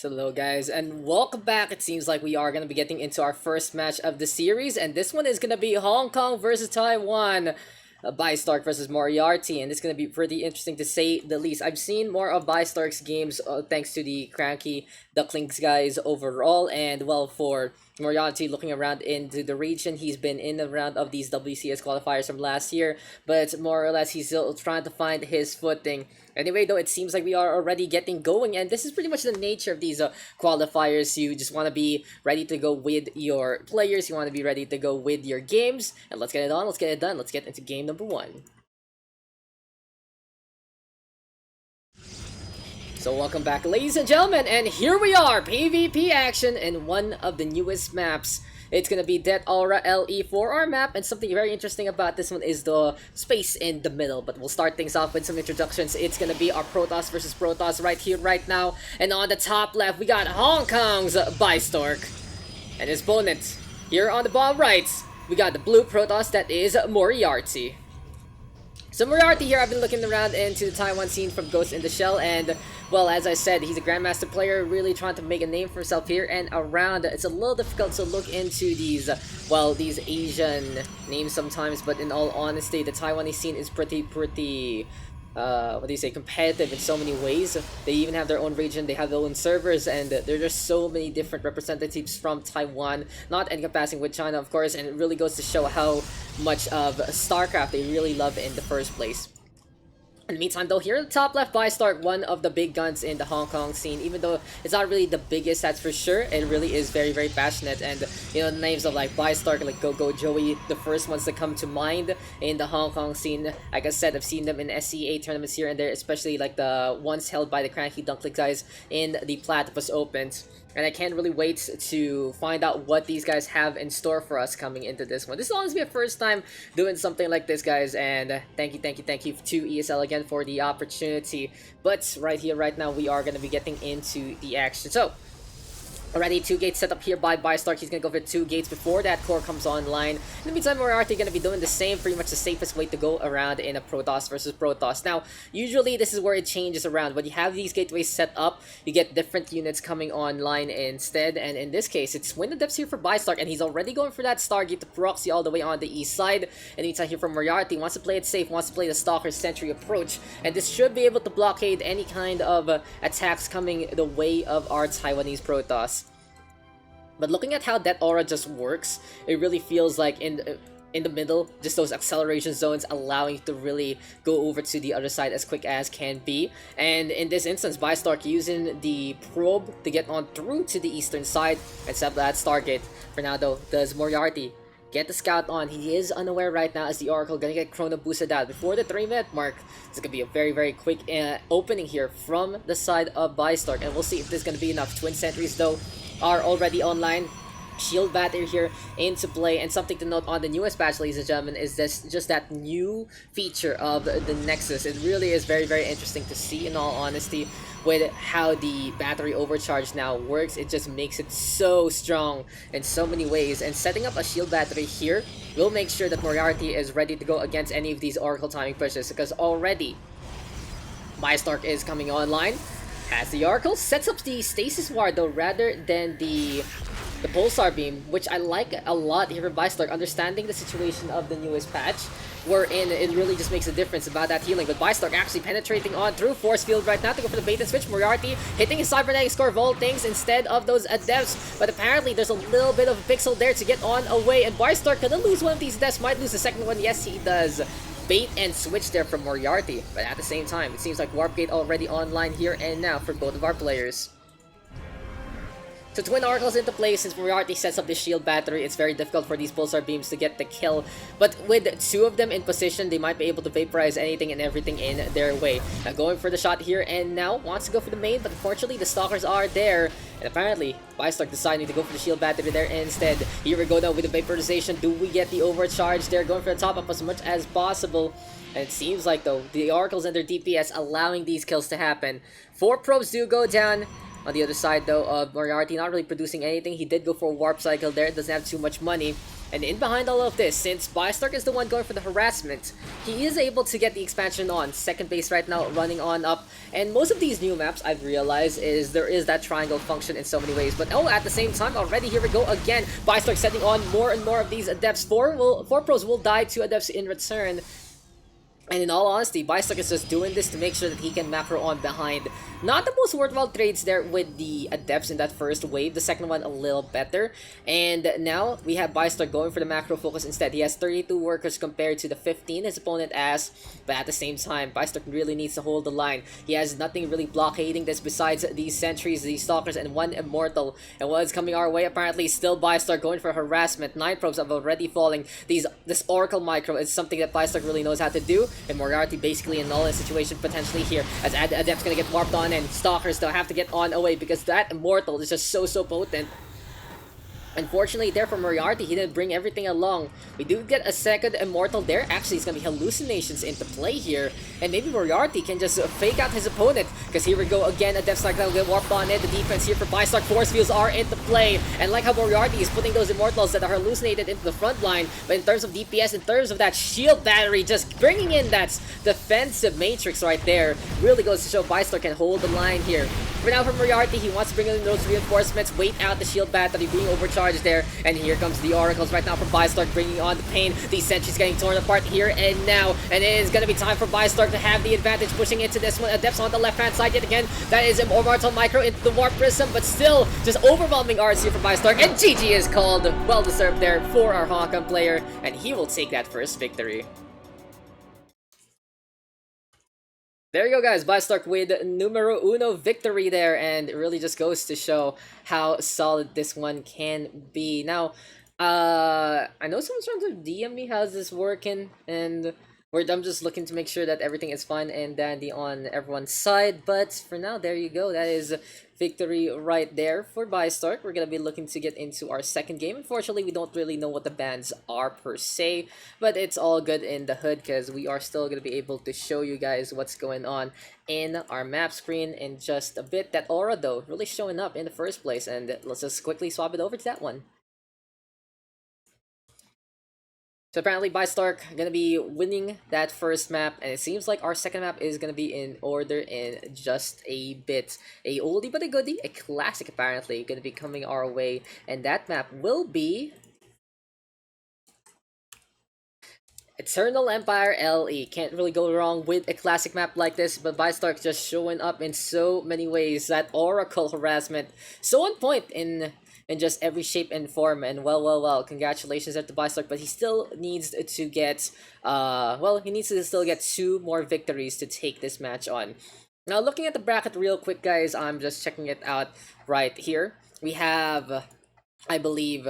So hello guys, and welcome back. It seems like we are going to be getting into our first match of the series, and this one is going to be Hong Kong versus Taiwan. Bistork versus MoRiArTy, and it's going to be pretty interesting to say the least. I've seen more of Bistork's games thanks to the cranky Ducklings guys overall, and well, for MoRiArTy looking around into the region, he's been in the round of these WCS qualifiers from last year, but more or less he's still trying to find his footing. Anyway, though, it seems like we are already getting going, and this is pretty much the nature of these qualifiers. You just want to be ready to go with your players, you want to be ready to go with your games, and let's get it on, let's get it done, let's get into game number 1. So welcome back, ladies and gentlemen, and here we are, PvP action in one of the newest maps. It's gonna be Deathaura LE for our map, and something very interesting about this one is the space in the middle. But we'll start things off with some introductions. It's gonna be our Protoss versus Protoss right here, right now. And on the top left, we got Hong Kong's Bistork and his opponent. Here on the bottom right, we got the blue Protoss that is MoRiArTy. So MoRiArTy here, I've been looking around into the Taiwan scene from Ghost in the Shell, and well, as I said, he's a Grandmaster player, really trying to make a name for himself here and around. It's a little difficult to look into these, well, these Asian names sometimes, but in all honesty, the Taiwanese scene is pretty, what do you say, competitive in so many ways. They even have their own region, they have their own servers, and there are just so many different representatives from Taiwan, not encompassing with China, of course, and it really goes to show how much of StarCraft they really love in the first place. In the meantime, though, here at the top left, Bistork, one of the big guns in the Hong Kong scene. Even though it's not really the biggest, that's for sure, it really is very, very passionate. And, you know, the names of, like, Bistork, like Go Joey, the first ones that come to mind in the Hong Kong scene. Like I said, I've seen them in SC2 tournaments here and there, especially, like, the ones held by the cranky Dunkling guys in the Platypus Opens. And I can't really wait to find out what these guys have in store for us coming into this one. This will always be a first time doing something like this, guys. And thank you to ESL again for the opportunity. But right here, right now, we are going to be getting into the action. So, already 2 gates set up here by Bistork. He's going to go for 2 gates before that core comes online. In the meantime, MoRiArTy going to be doing the same, pretty much the safest way to go around in a Protoss versus Protoss. Now, usually this is where it changes around. When you have these gateways set up, you get different units coming online instead. And in this case, it's Win the Depths here for Bistork, and he's already going for that Stargate to proxy all the way on the east side. And meantime here from MoRiArTy, wants to play it safe, wants to play the Stalker Sentry approach. And this should be able to blockade any kind of attacks coming the way of our Taiwanese Protoss. But looking at how Deathaura just works, it really feels like in the middle, just those acceleration zones allowing you to really go over to the other side as quick as can be. And in this instance, Bistork using the probe to get on through to the eastern side and set up that Stargate. For now though, does MoRiArTy get the scout on? He is unaware right now as the Oracle gonna get chrono boosted out before the 3-minute mark. It's gonna be a very, very quick opening here from the side of Bistork, and we'll see if this is gonna be enough. Twin sentries though are already online. Shield battery here into play, and something to note on the newest patch, ladies and gentlemen, is this just that new feature of the Nexus. It really is very, very interesting to see, in all honesty, with how the battery overcharge now works. It just makes it so strong in so many ways, and setting up a shield battery here will make sure that MoRiArTy is ready to go against any of these Oracle timing pushes, because already Bistork is coming online. As the Oracle sets up the Stasis Ward though, rather than the Pulsar Beam, which I like a lot here from Bistork, understanding the situation of the newest patch, wherein it really just makes a difference about that healing. But Bistork actually penetrating on through Force Field right now to go for the bait and switch. MoRiArTy hitting his cybernetic score Voltings instead of those Adepts, but apparently there's a little bit of a pixel there to get on away, and Bistork gonna lose one of these Adepts, might lose the second one. Yes, he does. Bait and switch there from MoRiArTy, but at the same time, it seems like Warp Gate already online here and now for both of our players. So Twin Oracles into play. Since MoRiArTy sets up the shield battery, it's very difficult for these Pulsar Beams to get the kill. But with 2 of them in position, they might be able to vaporize anything and everything in their way. Now going for the shot here and now, wants to go for the main, but unfortunately the Stalkers are there. And apparently, Bistork deciding to go for the shield battery there instead. Here we go now with the vaporization. Do we get the overcharge there? Going for the top up as much as possible. And it seems like though, the Oracles and their DPS allowing these kills to happen. 4 probes do go down. On the other side though, MoRiArTy not really producing anything. He did go for a warp cycle there, doesn't have too much money. And in behind all of this, since Bistork is the one going for the harassment, he is able to get the expansion on second base right now, running on up. And most of these new maps, I've realized, is there is that triangle function in so many ways. But oh, at the same time, already here we go again. Bistork setting on more and more of these adepts. Four pros will die to adepts in return. And in all honesty, Bistork is just doing this to make sure that he can macro on behind. Not the most worthwhile trades there with the adepts in that first wave. The second one a little better. And now we have Bistork going for the macro focus instead. He has 32 workers compared to the 15 his opponent has. But at the same time, Bistork really needs to hold the line. He has nothing really blockading this besides these sentries, these stalkers, and one immortal. And what's coming our way apparently still Bistork going for harassment. 9 probes have already falling. This Oracle micro is something that Bistork really knows how to do. And MoRiArTy basically in null situation potentially here, as Adept's gonna get warped on and Stalkers they'll have to get on away because that Immortal is just so potent. Unfortunately there for MoRiArTy, he didn't bring everything along. We do get a second Immortal there. Actually, it's gonna be hallucinations into play here. And maybe MoRiArTy can just fake out his opponent. Because here we go again, a Death Cycle will get warped on it. The defense here for Bistork, Force Fields are into play. And like how MoRiArTy is putting those Immortals that are hallucinated into the front line. But in terms of DPS, in terms of that shield battery, just bringing in that defensive matrix right there, really goes to show Bistork can hold the line here. For now for MoRiArTy, he wants to bring in those reinforcements, wait out the shield battery being overcharged there. And here comes the Oracles right now for Bistork, bringing on the pain. These sentries getting torn apart here and now. And it is going to be time for Bistork to have the advantage, pushing into this one. Adepts on the left-hand side yet again. That is Immortal Micro into the Warp Prism, but still just overwhelming arts here for Bistork. And GG is called. Well-deserved there for our Hong Kong player. And he will take that first victory. There you go, guys. Bistork with numero uno victory there, and it really just goes to show how solid this one can be. Now, I know someone's trying to DM me how's this working, and I'm just looking to make sure that everything is fine and dandy on everyone's side. But for now, there you go. That is victory right there for Bistork. We're going to be looking to get into our second game. Unfortunately, we don't really know what the bans are per se, but it's all good in the hood because we are still going to be able to show you guys what's going on in our map screen in just a bit. That aura, though, really showing up in the first place, and let's just quickly swap it over to that one. So apparently Bistork gonna be winning that first map, and it seems like our second map is gonna be in order in just a bit. A oldie but a goodie, a classic apparently, gonna be coming our way, and that map will be Eternal Empire LE. Can't really go wrong with a classic map like this, but Bistork just showing up in so many ways. That Oracle harassment, so on point in just every shape and form, and well, congratulations to Bistork, but he still needs to get, he needs to still get 2 more victories to take this match on. Now, looking at the bracket real quick, guys, I'm just checking it out right here. We have, I believe,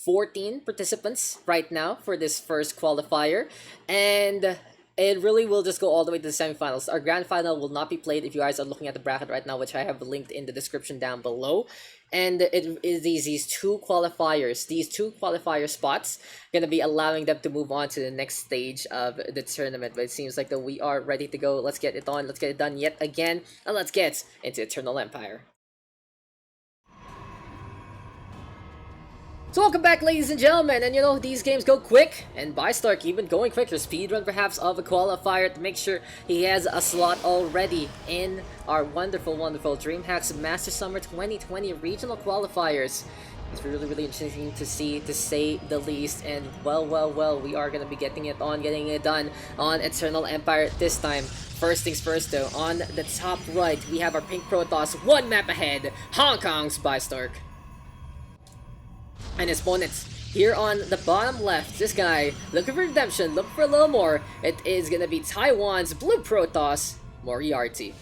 14 participants right now for this first qualifier, and it really will just go all the way to the semifinals. Our grand final will not be played if you guys are looking at the bracket right now, which I have linked in the description down below. And it is these 2 qualifiers, these 2 qualifier spots, gonna be allowing them to move on to the next stage of the tournament. But it seems like that we are ready to go. Let's get it on, let's get it done yet again, and let's get into Eternal Empire. So welcome back, ladies and gentlemen, and you know, these games go quick, and Bistork even going quicker, speedrun perhaps of a qualifier to make sure he has a slot already in our wonderful DreamHack's Master Summer 2020 regional qualifiers. It's really interesting to see, to say the least, and well, we are going to be getting it done on Eternal Empire this time. First things first though, on the top right, we have our Pink Protoss, 1 map ahead, Hong Kong's Bistork. And his opponents here on the bottom left, this guy looking for redemption, looking for a little more. It is gonna be Taiwan's Blue Protoss, MoRiArTy.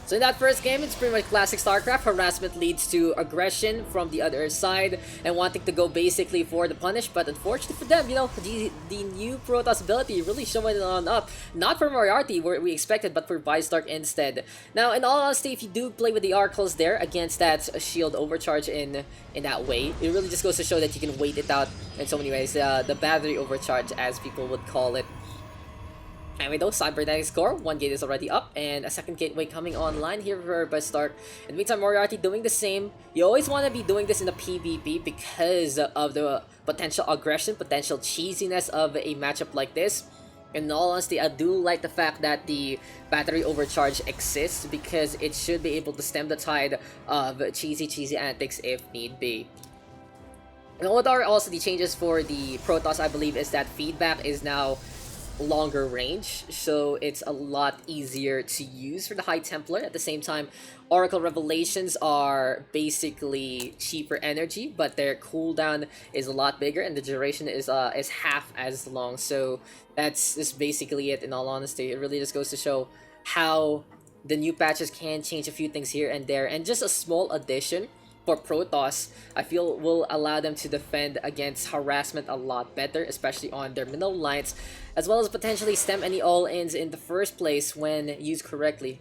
So in that first game, it's pretty much classic StarCraft. Harassment leads to aggression from the other side and wanting to go basically for the punish. But unfortunately for them, you know, the new Protoss ability really showing it on up. Not for MoRiArTy, where we expected, but for Bistork instead. Now, in all honesty, if you do play with the Oracles there against that shield overcharge in that way, it really just goes to show that you can wait it out in so many ways. The battery overcharge, as people would call it. Anyway though, cybernetic score, one gate is already up, and a second gateway coming online here for Bistork. In the meantime, MoRiArTy doing the same. You always want to be doing this in a PvP because of the potential aggression, potential cheesiness of a matchup like this. In all honesty, I do like the fact that the battery overcharge exists because it should be able to stem the tide of cheesy antics if need be. And what are also the changes for the Protoss, I believe, is that feedback is now longer range, so it's a lot easier to use for the High Templar. At the same time, Oracle Revelations are basically cheaper energy, but their cooldown is a lot bigger and the duration is half as long. So that's just basically it. In all honesty, it really just goes to show how the new patches can change a few things here and there, and just a small addition for Protoss, I feel will allow them to defend against harassment a lot better, especially on their middle lines, as well as potentially stem any all-ins in the first place when used correctly.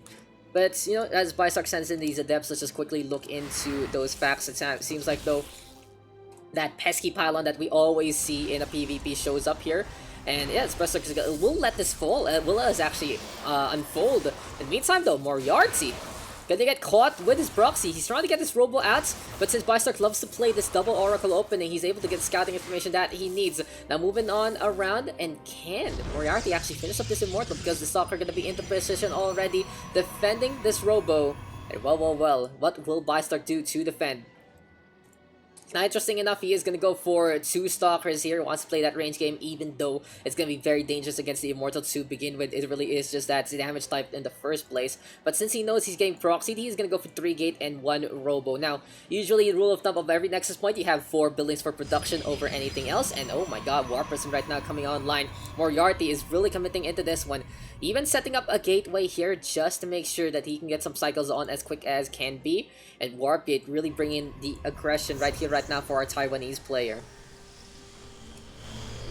But, you know, as Bistork sends in these adepts, let's just quickly look into those facts. It seems like, though, that pesky pylon that we always see in a PvP shows up here. And yeah, Bistork will let this fall, will let us actually unfold. In the meantime, though, MoRiArTy gonna get caught with his proxy. He's trying to get this robo out, but since Bistork loves to play this double oracle opening, he's able to get scouting information that he needs. Now moving on around, and can MoRiArTy actually finish up this immortal because the stalker gonna be into position already, defending this robo. And well, what will Bistork do to defend? Now, interesting enough, he is going to go for two Stalkers here. He wants to play that range game, even though it's going to be very dangerous against the Immortal to begin with. It really is just that damage type in the first place. But since he knows he's getting proxied, he's going to go for 3 gate and 1 robo. Now, usually, rule of thumb of every Nexus point, you have 4 buildings for production over anything else. And oh my god, Warp Prism right now coming online. MoRiArTy is really committing into this one. Even setting up a gateway here just to make sure that he can get some cycles on as quick as can be. And Warp Gate really bringing the aggression right here, right now for our Taiwanese player.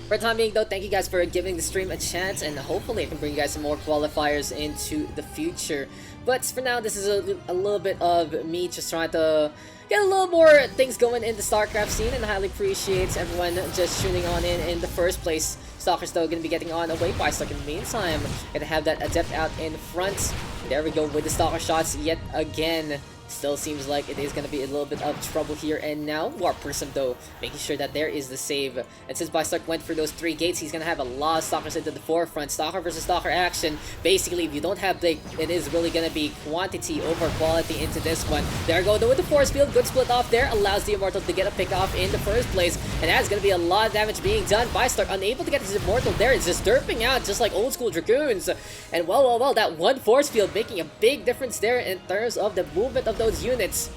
For the time being though, thank you guys for giving the stream a chance, and hopefully I can bring you guys some more qualifiers into the future. But for now, this is a little bit of me just trying to get a little more things going in the StarCraft scene, and I highly appreciate everyone just tuning on in the first place. Stalkers though going to be getting on away by Bistork in the meantime. Gonna have that Adept out in front. There we go with the Stalker shots yet again. Still seems like it is going to be a little bit of trouble here and now. Warp Prism though, making sure that there is the save. And since Bistork went for those 3 gates, he's going to have a lot of Stalkers into the forefront. Stalker versus Stalker action. Basically, if you don't have Blake, it is really going to be quantity over quality into this one. There we go though with the force field. Good split off there. Allows the Immortal to get a pick off in the first place. And that's going to be a lot of damage being done. Bistork unable to get his Immortal there. It's just derping out just like old school Dragoons. And well, that one force field making a big difference there in terms of the movement of those units.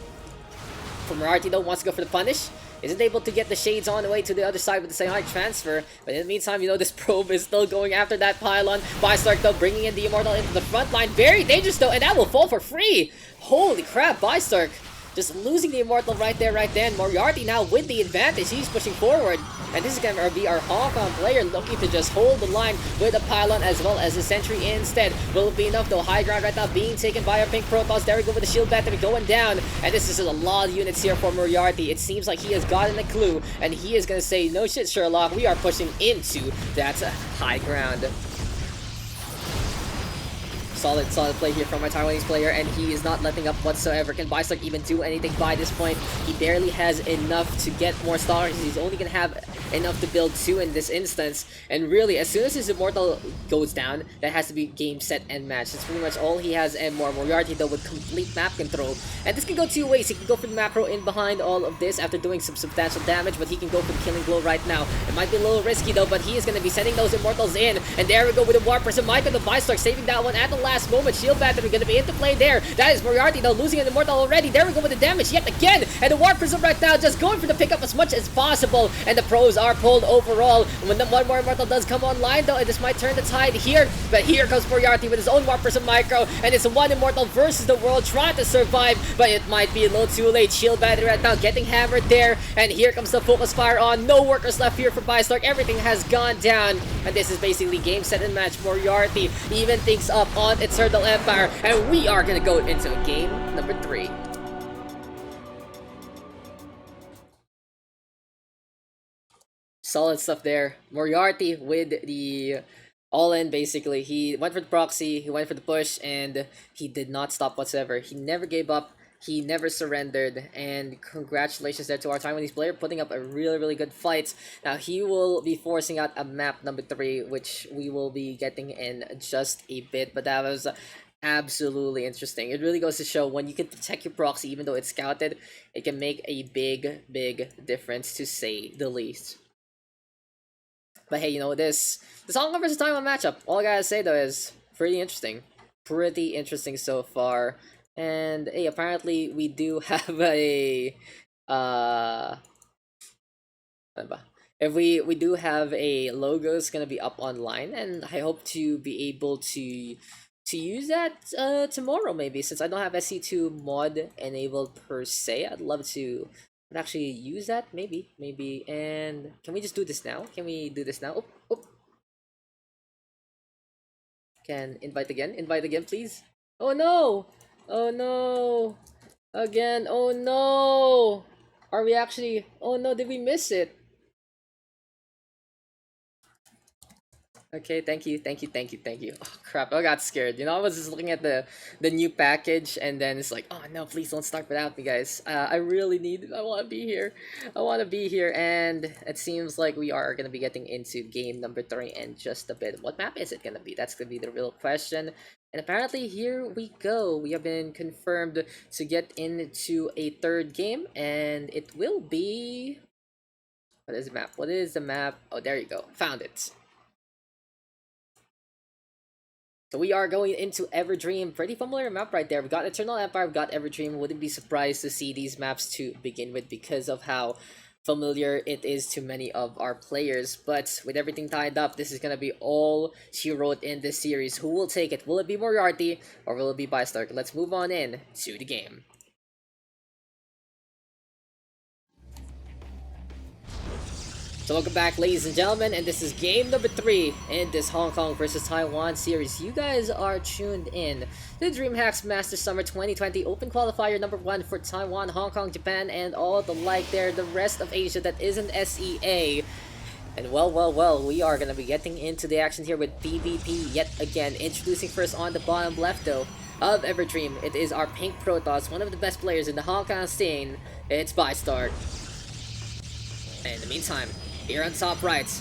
MoRiArTy though wants to go for the punish. Isn't able to get the shades on the way to the other side with the same high transfer. But in the meantime, you know, this probe is still going after that pylon. Bistork though bringing in the Immortal into the front line. Very dangerous though, and that will fall for free. Holy crap, Bistork just losing the Immortal right there, right then. MoRiArTy now with the advantage. He's pushing forward. And this is going to be our Hong Kong player looking to just hold the line with the pylon as well as the sentry instead. Will it be enough though? High ground right now being taken by our pink Protoss. There we go with the shield battery going down. And this is a lot of units here for MoRiArTy. It seems like he has gotten a clue. And he is going to say, no shit, Sherlock. We are pushing into that high ground. Solid play here from my Taiwanese player, and he is not letting up whatsoever. Can Bistork even do anything by this point? He barely has enough to get more stars. He's only gonna have enough to build 2 in this instance. And really, as soon as his Immortal goes down, that has to be game, set, and match. That's pretty much all he has and more. MoRiArTy though with complete map control. And this can go 2 ways. He can go for the macro in behind all of this after doing some substantial damage, but he can go for the killing blow right now. It might be a little risky though, but he is gonna be sending those Immortals in. And there we go with the Warp Prism. Micah the Bistork saving that one at the last moment. Shield battery gonna be into play there. That is MoRiArTy though losing an Immortal already. There we go with the damage yet again. And the Warp Prism right now just going for the pickup as much as possible. And the pros are pulled overall. When the one more Immortal does come online though, and this might turn the tide here. But here comes MoRiArTy with his own Warp Prism micro. And it's one Immortal versus the world trying to survive. But it might be a little too late. Shield battery right now getting hammered there. And here comes the focus fire on. No workers left here for Bistork. Everything has gone down. And this is basically game, set, and match. MoRiArTy even things up on Eternal Empire. And we are gonna go into game number 3. Solid stuff there. MoRiArTy with the all in basically. He went for the proxy, he went for the push, and he did not stop whatsoever. He never gave up, he never surrendered, and congratulations there to our Taiwanese player putting up a really good fight. Now he will be forcing out a map number 3, which we will be getting in just a bit, but that was absolutely interesting. It really goes to show when you can protect your proxy even though it's scouted, it can make a big difference, to say the least. But hey, you know, this Hong Kong versus Taiwan matchup, all I gotta say though is pretty interesting. Pretty interesting so far. And hey, apparently we do have a if we do have a logo, it's gonna be up online, and I hope to be able to use that tomorrow maybe, since I don't have SC2 mod enabled per se. I'd love to actually use that, maybe. And can we just do this now? Can we do this now? Oh. Can invite again, please. Oh no, again. Oh no, are we actually, oh no, did we miss it? Okay, thank you. Oh crap, I got scared. You know, I was just looking at the new package, and then it's like, oh no, please don't start without me, guys. I really need it. I want to be here. And it seems like we are going to be getting into game number 3 in just a bit. What map is it going to be? That's going to be the real question. And apparently, here we go. We have been confirmed to get into a 3rd game, and it will be... What is the map? Oh, there you go. Found it. So we are going into Everdream. Pretty familiar map right there. We got Eternal Empire, we got Everdream. Wouldn't be surprised to see these maps to begin with because of how familiar it is to many of our players. But with everything tied up, this is going to be all she wrote in this series. Who will take it? Will it be MoRiArTy or will it be Bistork? Let's move on in to the game. So welcome back, ladies and gentlemen, and this is game number 3 in this Hong Kong versus Taiwan series. You guys are tuned in to DreamHack's Master Summer 2020 Open Qualifier number 1 for Taiwan, Hong Kong, Japan, and all the like there, the rest of Asia that isn't SEA. And well, we are going to be getting into the action here with PvP yet again. Introducing first on the bottom left, though, of Everdream, it is our Pink Protoss, one of the best players in the Hong Kong scene. It's Bistork. And in the meantime, here on top right,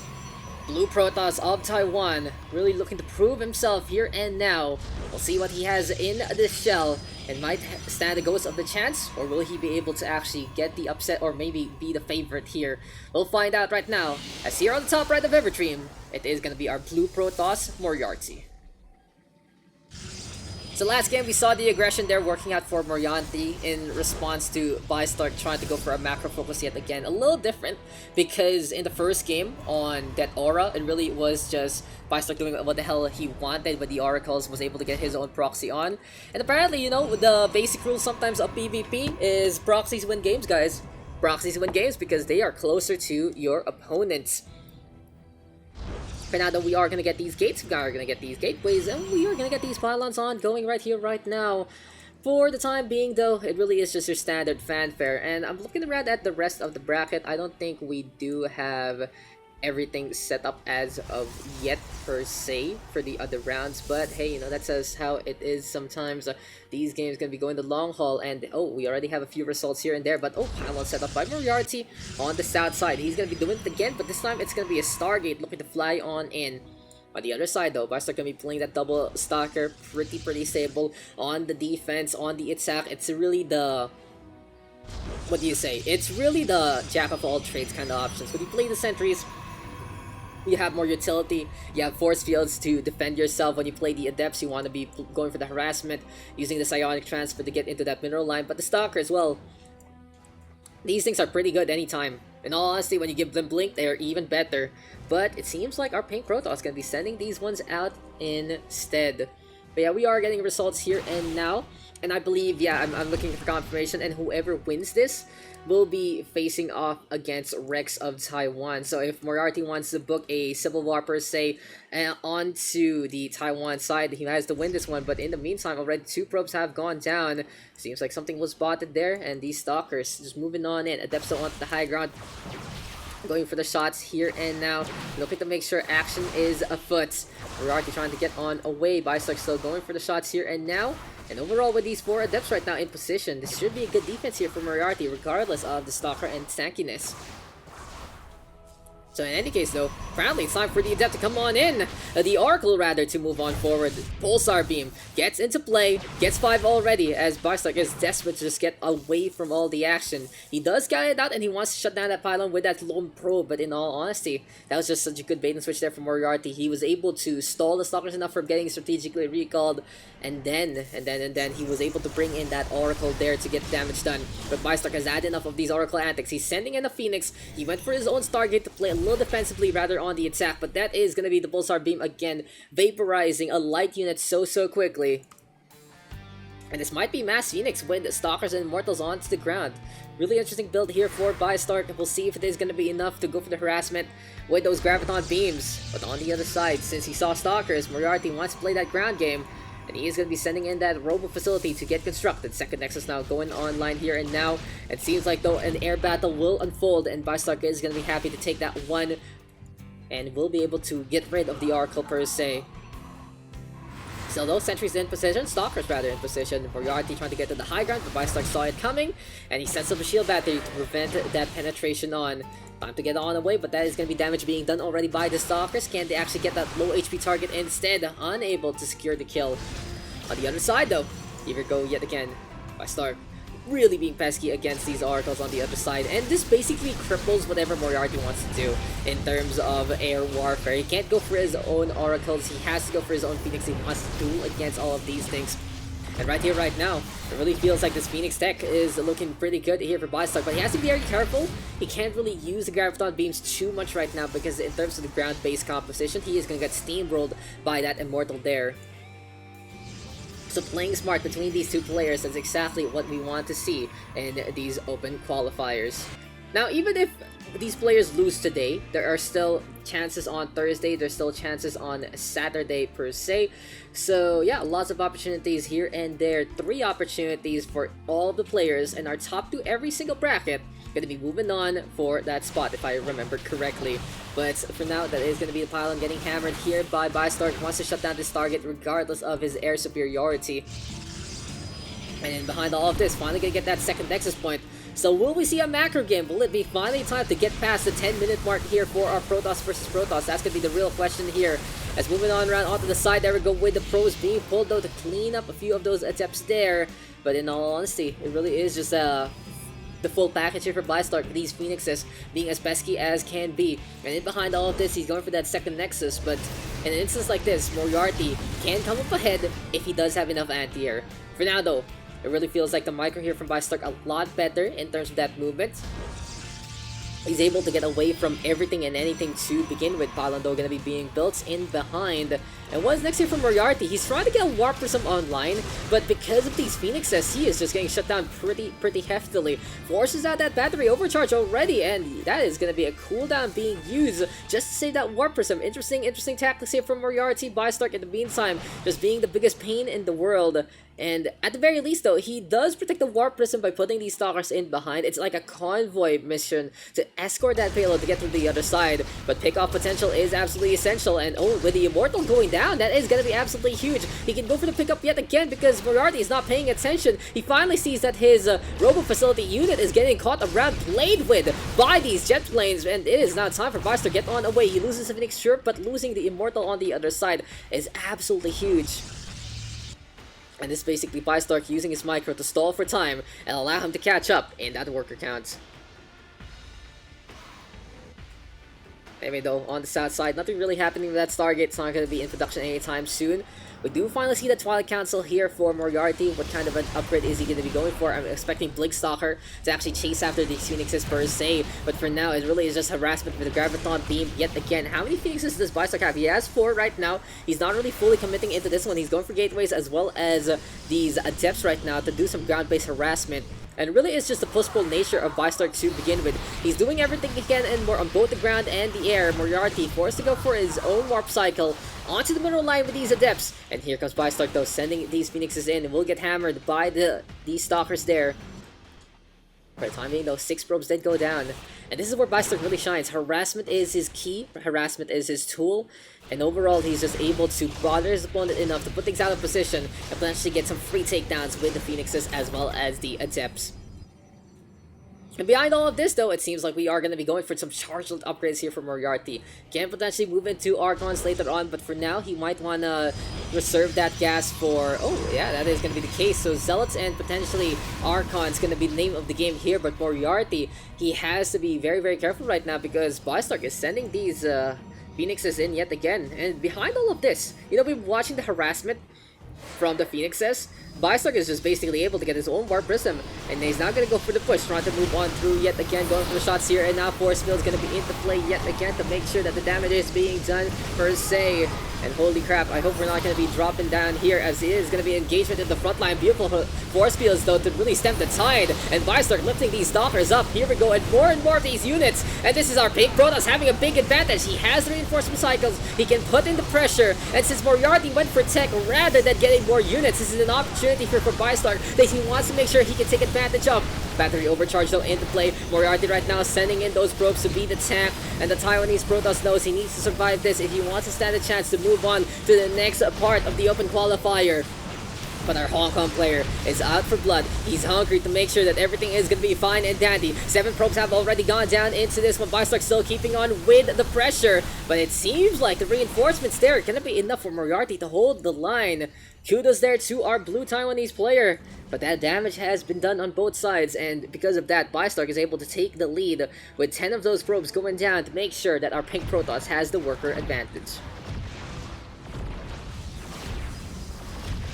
Blue Protoss of Taiwan, really looking to prove himself here and now. We'll see what he has in this shell, and might stand a ghost of the chance, or will he be able to actually get the upset, or maybe be the favorite here? We'll find out right now, as here on the top right of Everdream, it is going to be our Blue Protoss, MoRiArTy. So last game, we saw the aggression there working out for MoRiArTy in response to Bistork trying to go for a macro focus yet again. A little different, because in the first game on Deathaura, it really was just Bistork doing what the hell he wanted, but the Oracles was able to get his own proxy on. And apparently, you know, the basic rule sometimes of PvP is proxies win games, guys. Proxies win games because they are closer to your opponents. For now, though, we are going to get these gates, we are going to get these gateways, and we are going to get these pylons on going right here, right now. For the time being, though, it really is just your standard fanfare. And I'm looking around at the rest of the bracket. I don't think we do have everything set up as of yet, per se, for the other rounds. But hey, you know, that's just how it is sometimes. These games going to be going the long haul, and oh, we already have a few results here and there. But oh, pylon set up by MoRiArTy on the south side. He's going to be doing it again, but this time it's going to be a Stargate looking to fly on in. On the other side, though, Bistork going to be playing that double stalker, pretty stable on the defense, on the attack. It's really the... what do you say? It's really the jack of all trades kind of options. When you play the sentries, you have more utility, you have force fields to defend yourself. When you play the adepts, you want to be going for the harassment, using the psionic transfer to get into that mineral line. But the stalker as well, these things are pretty good anytime. In all honesty, when you give them blink, they are even better. But it seems like our Pink Protoss is going to be sending these ones out instead. But yeah, we are getting results here and now. And I believe, yeah, I'm looking for confirmation, and whoever wins this will be facing off against Rex of Taiwan. So if MoRiArTy wants to book a Civil War per se onto the Taiwan side, he has to win this one. But in the meantime, already 2 probes have gone down. Seems like something was spotted there, and these stalkers just moving on in. Adepts onto the high ground. Going for the shots here and now, looking to make sure action is afoot. MoRiArTy trying to get on away. Bistork still going for the shots here and now. And overall, with these 4 Adepts right now in position, this should be a good defense here for MoRiArTy, regardless of the Stalker and tankiness. So in any case though, apparently it's time for the Adept to come on in. The Oracle rather to move on forward. Pulsar Beam gets into play, gets 5 already as Bistork is desperate to just get away from all the action. He does get it out and he wants to shut down that pylon with that lone probe, but in all honesty, that was just such a good bait and switch there from MoRiArTy. He was able to stall the Stalkers enough from getting strategically recalled, and then he was able to bring in that Oracle there to get damage done. But Bistork has had enough of these Oracle antics. He's sending in a Phoenix. He went for his own Stargate to play a little defensively rather on the attack, but that is going to be the Pulsar Beam again, vaporizing a light unit so quickly. And this might be Mass Phoenix with the Stalkers and Immortals onto the ground. Really interesting build here for Bistork. We'll see if it is going to be enough to go for the harassment with those Graviton Beams. But on the other side, since he saw Stalkers, MoRiArTy wants to play that ground game. And he is going to be sending in that Robo Facility to get constructed. Second Nexus now going online here and now. It seems like though an air battle will unfold and Bistork is going to be happy to take that one. And will be able to get rid of the Oracle per se. So those sentries in position, Stalkers rather in position. MoRiArTy trying to get to the high ground, but Bistork saw it coming. And he sets up a shield battery to prevent that penetration on. Time to get on away, but that is going to be damage being done already by the Stalkers. Can they actually get that low HP target instead? Unable to secure the kill. On the other side though, here we go yet again. Bistork really being pesky against these Oracles on the other side. And this basically cripples whatever MoRiArTy wants to do in terms of air warfare. He can't go for his own Oracles. He has to go for his own Phoenix. He wants to duel against all of these things. And right here, right now, it really feels like this Phoenix tech is looking pretty good here for Bistork, but he has to be very careful. He can't really use the Graviton Beams too much right now because in terms of the ground-based composition, he is going to get steamrolled by that Immortal there. So playing smart between these two players is exactly what we want to see in these open qualifiers. Now, even if these players lose today, there are still chances on Thursday, there's still chances on Saturday per se. So yeah, lots of opportunities here and there. 3 opportunities for all the players, and our top 2 every single bracket going to be moving on for that spot, if I remember correctly. But for now, that is going to be the pylon getting hammered here by Bistork. Wants to shut down this target regardless of his air superiority. And then behind all of this, finally going to get that second Nexus point. So will we see a macro game? Will it be finally time to get past the 10-minute mark here for our Protoss versus Protoss? That's going to be the real question here. As moving on around onto the side, there we go with the pros being pulled though to clean up a few of those Adepts there. But in all honesty, it really is just the full package here for Bistork. These Phoenixes being as pesky as can be. And in behind all of this, he's going for that second Nexus. But in an instance like this, MoRiArTy can come up ahead if he does have enough anti-air. For now though, it really feels like the micro here from Bistork a lot better in terms of that movement. He's able to get away from everything and anything to begin with. Pylon though going to be being built in behind. And what's next here from MoRiArTy? He's trying to get a Warp Prism online, but because of these Phoenixes, he is just getting shut down pretty heftily. Forces out that battery overcharge already, and that is going to be a cooldown being used just to save that Warp Prism. Interesting tactics here from MoRiArTy. Bistork in the meantime just being the biggest pain in the world. And at the very least though, he does protect the Warp Prism by putting these Stalkers in behind. It's like a convoy mission to escort that payload to get to the other side. But pickoff potential is absolutely essential, and oh, with the Immortal going down, that is going to be absolutely huge. He can go for the pickup yet again because MoRiArTy is not paying attention. He finally sees that his Robo Facility unit is getting caught around, played with by these jet planes, and it is now time for Bistork to get on away. He loses a Phoenix, sure, but losing the Immortal on the other side is absolutely huge. And this basically Bistork using his micro to stall for time and allow him to catch up in that worker count. Anyway though, on the south side, nothing really happening with that Stargate. It's not going to be in production anytime soon. We do finally see the Twilight Council here for MoRiArTy. What kind of an upgrade is he going to be going for? I'm expecting Blinkstalker to actually chase after these Phoenixes per se. But for now, it really is just harassment with the Graviton Beam yet again. How many Phoenixes does Bistork have? He has 4 right now. He's not really fully committing into this one. He's going for gateways as well as these Adepts right now to do some ground-based harassment. And really it's just the push-pull nature of Bistork to begin with. He's doing everything he can and more on both the ground and the air. MoRiArTy forced to go for his own warp cycle onto the middle line with these Adepts. And here comes Bistork though, sending these Phoenixes in, and will get hammered by these Stalkers there. For the time being, though, 6 probes did go down. And this is where Bistork really shines. Harassment is his key. Harassment is his tool. And overall, he's just able to bother his opponent enough to put things out of position and potentially get some free takedowns with the Phoenixes as well as the Adepts. And behind all of this, though, it seems like we are going to be going for some charged upgrades here for MoRiArTy. Can potentially move into Archons later on, but for now, he might want to reserve that gas for... Oh, yeah, that is going to be the case. So Zealots and potentially Archons going to be the name of the game here, but MoRiArTy, he has to be very, very careful right now because Bistork is sending these Phoenixes in yet again. And behind all of this, you know, we've been watching the harassment from the Phoenixes. Bistork is just basically able to get his own Warp Prism, and he's now going to go for the push, trying to move on through yet again, going for the shots here, and now Force Field is going to be into play yet again to make sure that the damage is being done per se. And holy crap, I hope we're not going to be dropping down here, as it is going to be engagement in the front line. Beautiful Force Fields, though, to really stem the tide, and Bistork lifting these Stalkers up. Here we go, and more of these units, and this is our Pink Protoss having a big advantage. He has the reinforcement cycles, he can put in the pressure, and since MoRiArTy went for tech rather than getting more units, this is an opportunity for Bistork that he wants to make sure he can take advantage of. Battery overcharge, though, into play. MoRiArTy right now sending in those probes to be the tank, and the Taiwanese Protoss knows he needs to survive this if he wants to stand a chance to move on to the next part of the open qualifier. But our Hong Kong player is out for blood. He's hungry to make sure that everything is going to be fine and dandy. 7 probes have already gone down into this one. Bistork still keeping on with the pressure, but it seems like the reinforcements there are going to be enough for MoRiArTy to hold the line. Kudos there to our blue Taiwanese player, but that damage has been done on both sides, and because of that, Bistork is able to take the lead with 10 of those probes going down to make sure that our Pink Protoss has the worker advantage.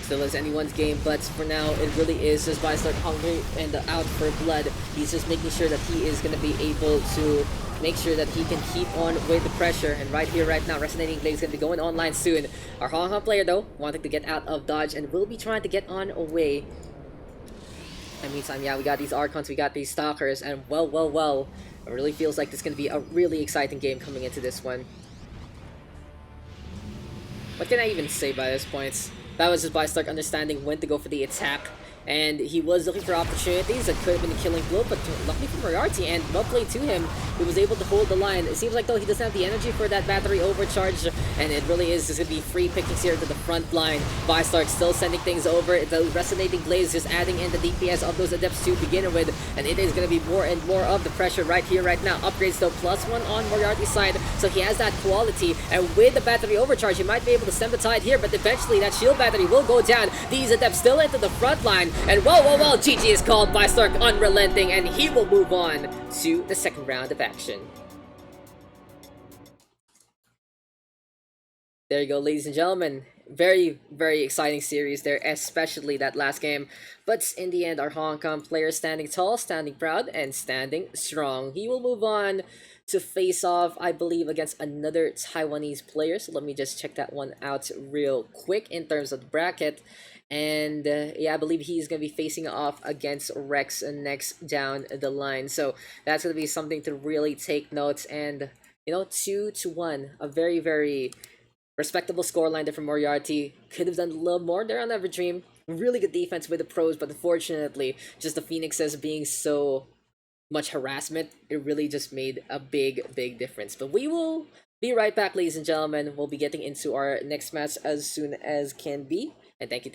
Still is anyone's game, but for now, it really is just Bistork hungry and out for blood. He's just making sure that he is going to be able to make sure that he can keep on with the pressure. And right here, right now, Resonating Blade is going to be going online soon. Our Hong Kong player, though, wanting to get out of dodge and will be trying to get on away. In the meantime, yeah, we got these Archons, we got these Stalkers, and well, it really feels like this is going to be a really exciting game coming into this one. What can I even say by this point? That was just Bistork understanding when to go for the attack. And he was looking for opportunities that could have been a killing blow, but luckily for MoRiArTy, and well played to him, he was able to hold the line. It seems like, though, he doesn't have the energy for that battery overcharge, and it really is just going to be free pickings here to the front line. Bistork still sending things over. The Resonating Blades just adding in the DPS of those Adepts to begin with, and it is going to be more and more of the pressure right here, right now. Upgrades, though, +1 on MoRiArTy's side, so he has that quality, and with the battery overcharge, he might be able to stem the tide here, but eventually that shield battery will go down. These Adepts still into the front line, and well, GG is called. Bistork unrelenting, and he will move on to the second round of action. There you go, ladies and gentlemen. Very, very exciting series there, especially that last game. But in the end, our Hong Kong player standing tall, standing proud, and standing strong. He will move on to face off, I believe, against another Taiwanese player. So let me just check that one out real quick in terms of the bracket. And yeah, I believe he's going to be facing off against Rex next down the line. So that's going to be something to really take note. And, you know, 2-1, a very, very respectable scoreline there from MoRiArTy. Could have done a little more there on Everdream. Really good defense with the pros, but unfortunately, just the Phoenixes being so much harassment, it really just made a big difference. But we will be right back, ladies and gentlemen. We'll be getting into our next match as soon as can be. And thank you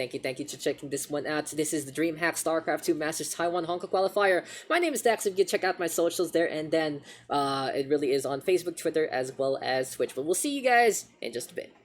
for checking this one out. This is the DreamHack StarCraft 2 Masters Taiwan Hong Kong Qualifier. My name is Daks. You can check out my socials there, and then it really is on Facebook, Twitter, as well as Twitch. But we'll see you guys in just a bit.